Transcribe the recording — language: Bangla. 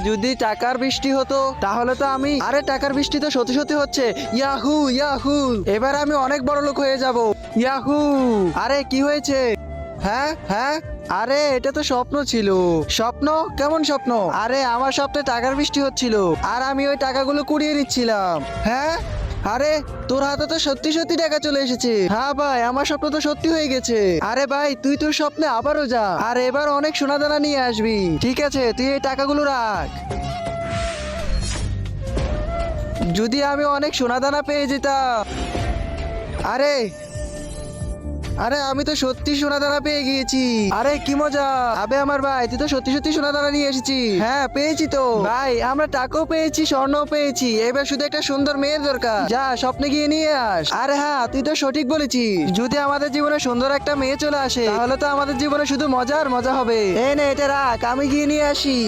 যদি টাকার বৃষ্টি হতো তাহলে তো আমি আরে টাকার বৃষ্টি তো সত্যি সত্যি হচ্ছে। ইয়াহু ইয়াহু, এবার আমি অনেক বড় লোক হয়ে যাব। ইয়াহু। আরে কি হয়েছে? হ্যাঁ হ্যাঁ, আরে এটা তো স্বপ্ন ছিল। স্বপ্ন? কেমন স্বপ্ন? আরে আমার স্বপ্নে টাকার বৃষ্টি হচ্ছিল আর আমি ওই টাকাগুলো কুড়িয়ে নিচ্ছিলাম। হ্যাঁ, আরে তোর হাতে তো সত্যি সত্যি টাকা চলে এসেছে। হ্যাঁ ভাই, আমার স্বপ্ন তো সত্যি হয়ে গেছে। আরে ভাই, তুই তোর স্বপ্নে আবারও যা আর এবার অনেক সোনাদানা নিয়ে আসবি। ঠিক আছে, তুই এই টাকাগুলো রাখ। যদি আমি অনেক সোনাদানা পেয়ে যেতাম। আরে আরে আমি তো সত্যি সোনাদানা পেয়ে গিয়েছি। আরে কি মজা। আবে আমার ভাই, তুই তো সত্যি সত্যি সোনাদানা নিয়ে এসেছি। হ্যাঁ পেয়েছি তো ভাই, আমরা টাকাও পেয়েছি, স্বর্ণও পেয়েছি। এবার শুধু একটা সুন্দর মেয়ের দরকার। যা স্বপ্নে গিয়ে নিয়ে আস। আরে হ্যাঁ, তুই তো সঠিক বলেছিস। যদি আমাদের জীবনে সুন্দর একটা মেয়ে চলে আসে তাহলে তো আমাদের জীবনে শুধু মজা আর মজা হবে। এই নে, এটা রাখ, আমি গিয়ে নিয়ে আসি।